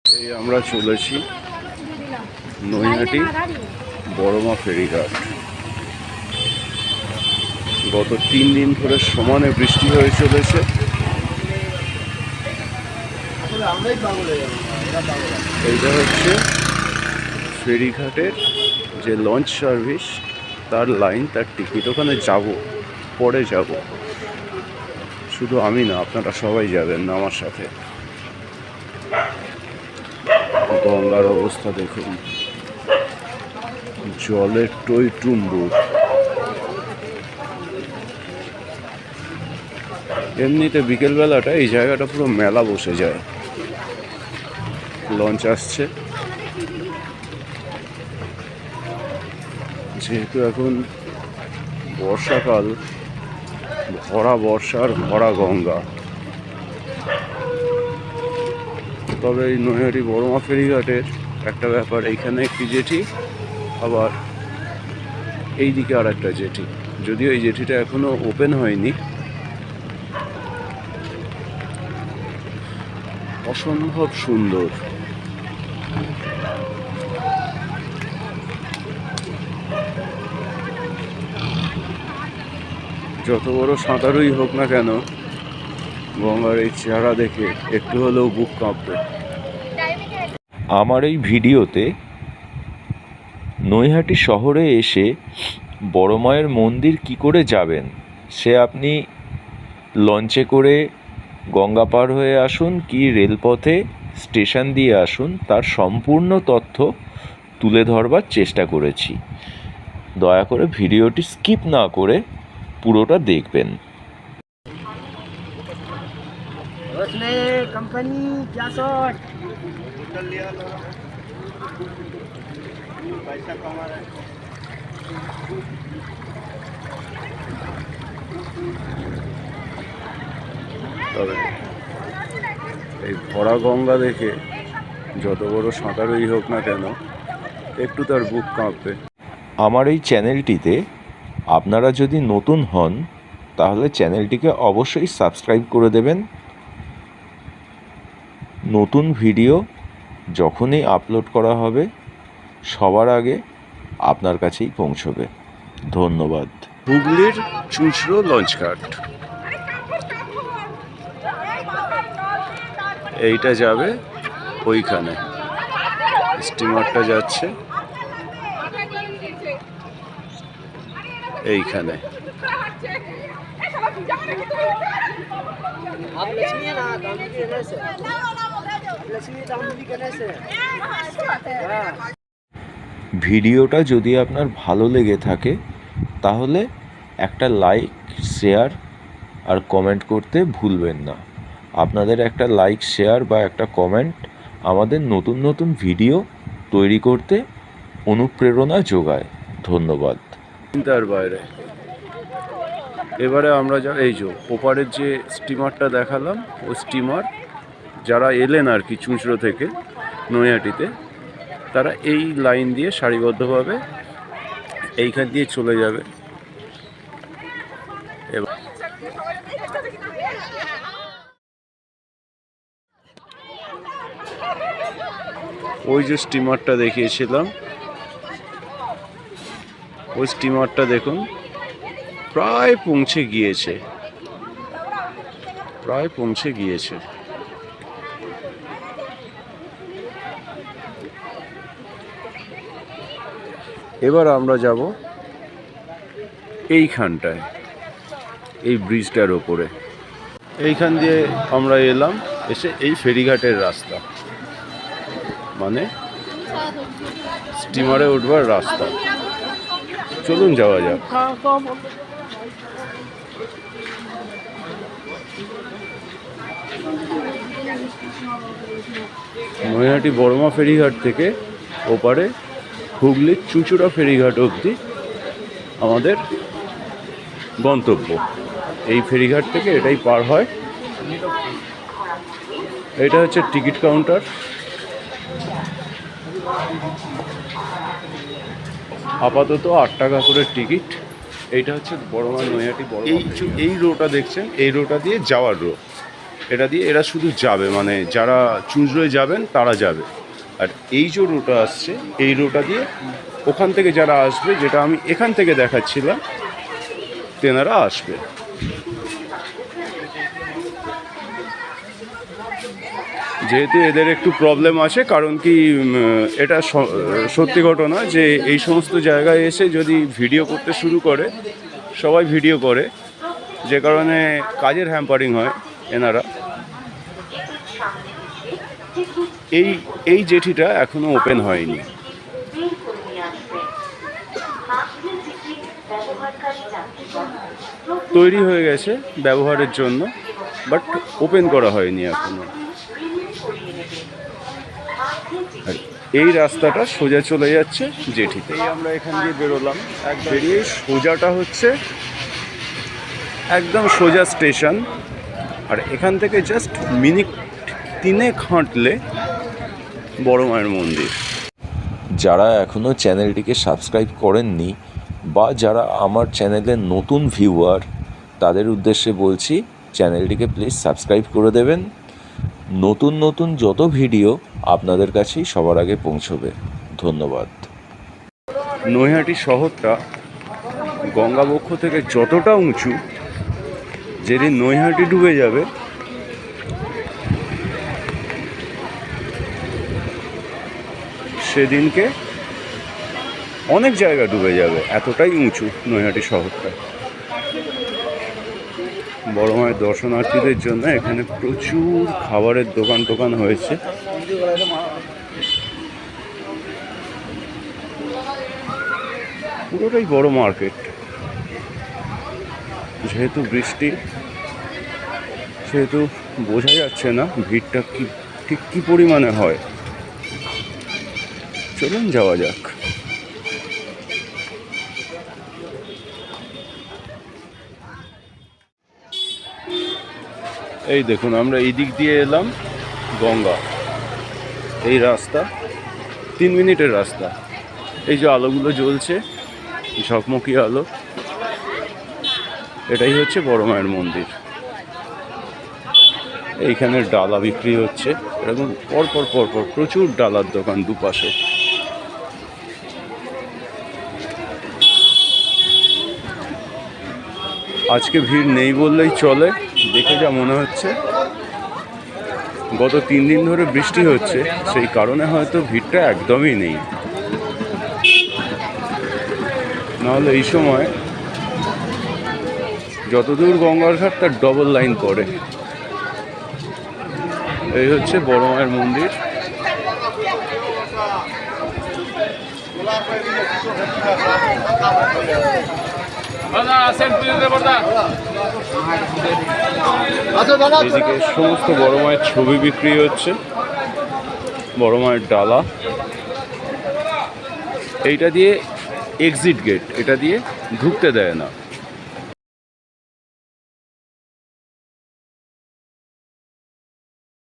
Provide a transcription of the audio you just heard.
এই আমরা চলেছি নৈহাটি বড়মা ফেরিঘাট। গত 3 দিন ধরে সমানে বৃষ্টি হয়ে চলেছে। এইটা হচ্ছে ফেরিঘাটের যে লঞ্চ সার্ভিস, তার লাইন, তার টিকিট। ওখানে যাব, পরে যাব। শুধু আমি না, আপনারা সবাই যাবেন না আমার সাথে। গঙ্গার অবস্থা দেখুন, জলের টই টুম্বুর। এমনিতে বিকেলবেলাটা এই জায়গাটা পুরো মেলা বসে যায়। লঞ্চ আসছে, যেহেতু এখন বর্ষাকাল, ভরা বর্ষা আর ভরা গঙ্গা। তবে এই নৈহাটি বড়মা ফেরিঘাটের একটা ব্যাপার, এইখানে একটি জেটি, আবার এই দিকে আর একটা জেটি। যদিও এই জেটিটা এখনো ওপেন হয়নি। অসম্ভব সুন্দর। যত বড় সাঁতারুই হোক না কেন, গঙ্গার এই চেহারা দেখে একটু হলেও বুক কাঁপবে। আমার এই ভিডিওতে নৈহাটি শহরে এসে বড় মায়ের মন্দির কি করে যাবেন, সে আপনি লঞ্চে করে গঙ্গা পার হয়ে আসুন কি রেলপথে স্টেশন দিয়ে আসুন, তার সম্পূর্ণ তথ্য তুলে ধরবার চেষ্টা করেছি। দয়া করে ভিডিওটি স্কিপ না করে পুরোটা দেখবেন। कंपनी क्या शॉट पैसा कमा रहा है। তবে এই ভরা গঙ্গা দেখে যত বড় সাঁতারুই হোক না কেন, একটু তার বুক কাঁপবে। আমার এই চ্যানেলটিতে আপনারা যদি নতুন হন তাহলে চ্যানেলটিকে অবশ্যই সাবস্ক্রাইব করে দেবেন। নতুন ভিডিও যখনই আপলোড করা হবে সবার আগে আপনার কাছেই পৌঁছবে। ধন্যবাদ। হুগলির চুঁচড়ো লঞ্চঘাট, এইটা যাবে ওইখানে। স্টিমারটা যাচ্ছে এইখানে। ভিডিওটা যদি আপনার ভালো লেগে থাকে তাহলে একটা লাইক, শেয়ার আর কমেন্ট করতে ভুলবেন না। আপনাদের একটা লাইক, শেয়ার বা একটা কমেন্ট আমাদের নতুন নতুন ভিডিও তৈরি করতে অনুপ্রেরণা যোগায়। ধন্যবাদ। চিন্তার বাইরে। এবারে আমরা এই যে ওপারের যে স্টিমারটা দেখালাম, ওই স্টিমার যারা এলেন আর কি চুঁচড়ো থেকে নৈহাটিতে, তারা এই লাইন দিয়ে সারিবদ্ধভাবে এইখান দিয়ে চলে যাবে। এবার ওই যে স্টিমারটা দেখিয়েছিলাম, ওই স্টিমারটা দেখুন প্রায় পৌঁছে গিয়েছে। এবার আমরা যাব এইখানটায়, এই ব্রিজটার ওপরে। এইখান দিয়ে আমরা এলাম, এসে এই ফেরিঘাটের রাস্তা, মানে স্টিমারে উঠবার রাস্তা। চলুন যাওয়া যাক। নৈহাটি বড়মা ফেরিঘাট থেকে ওপারে হুগলির চুঁচুড়া ফেরিঘাট অবধি আমাদের গন্তব্য। এই ফেরিঘাট থেকে এটাই পার হয়। এটা হচ্ছে টিকিট কাউন্টার। আপাতত 8 টাকা করে টিকিট। এইটা হচ্ছে বড়মা নৈহাটি বড়মা। এই রোটা দেখছেন, এই রোটা দিয়ে যাওয়ার রো। এটা দিয়ে এরা শুধু যাবে, মানে যারা চুঁচড়োয় যাবেন তারা যাবে। আর এই যে রোটা আসছে, এই রোটা দিয়ে ওখান থেকে যারা আসবে, যেটা আমি এখান থেকে দেখাচ্ছিলাম, তেনারা আসবে। যেহেতু এদের একটু প্রবলেম আছে, কারণ কি এটা সত্যি ঘটনা যে এই সমস্ত জায়গায় এসে যদি ভিডিও করতে শুরু করে, সবাই ভিডিও করে, যে কারণে কাজের হ্যাম্পারিং হয় এনারা। এই জেটিটা এখনো ওপেন হয়নি। তৈরি হয়ে গেছে ব্যবহারের জন্য, বাট ওপেন করা হয়নি এখনো। আর এই রাস্তাটা সোজা চলে যাচ্ছে জেঠিতে। আমরা এখান দিয়ে বেরোলাম, বেরিয়ে সোজাটা হচ্ছে একদম সোজা স্টেশন। আর এখান থেকে জাস্ট মিনিট 3 হাঁটলে বড় মায়ের মন্দির। যারা এখনও চ্যানেলটিকে সাবস্ক্রাইব করেননি বা যারা আমার চ্যানেলের নতুন ভিউয়ার, তাদের উদ্দেশ্যে বলছি চ্যানেলটিকে প্লিজ সাবস্ক্রাইব করে দেবেন। নতুন নতুন যত ভিডিও আপনাদের কাছেই সবার আগে পৌঁছবে। ধন্যবাদ। নৈহাটি শহরটা গঙ্গাবক্ষ থেকে যতটা উঁচু, যেদিন নৈহাটি ডুবে যাবে সেদিনকে অনেক জায়গা ডুবে যাবে, এতটাই উঁচু নৈহাটি শহরটা। বড় মায়ের দর্শনার্থীদের জন্য এখানে প্রচুর খাবারের দোকান হয়েছে। পুরোটাই বড় মার্কেট। যেহেতু বৃষ্টি, সেহেতু বোঝা যাচ্ছে না ভিড়টা ঠিক কী পরিমাণে হয়। চলুন যাওয়া যাক। এই দেখুন, আমরা এই দিক দিয়ে এলাম গঙ্গা। এই রাস্তা 3 মিনিটের রাস্তা। এই যে আলোগুলো জ্বলছে, ঝকমকি আলো, এটাই হচ্ছে বড় মায়ের মন্দির। এইখানে ডালা বিক্রি হচ্ছে, এরকম পরপর প্রচুর ডালার দোকান দুপাশে। আজকে ভিড় নেই বললেই চলে, দেখে যা মনে হচ্ছে। গত 3 দিন ধরে বৃষ্টি হচ্ছে, সেই কারণে হয়তো ভিড়টা একদমই নেই। নাহলে এই সময় যতদূর গঙ্গার ঘাট তার ডবল লাইন পড়ে। এই হচ্ছে বড় মায়ের মন্দির। এদিকে সমস্ত বড় মায়ের ছবি বিক্রি হচ্ছে, বড় মায়ের ডালা। এইটা দিয়ে এক্সিট গেট, এটা দিয়ে ঢুকতে দেয় না।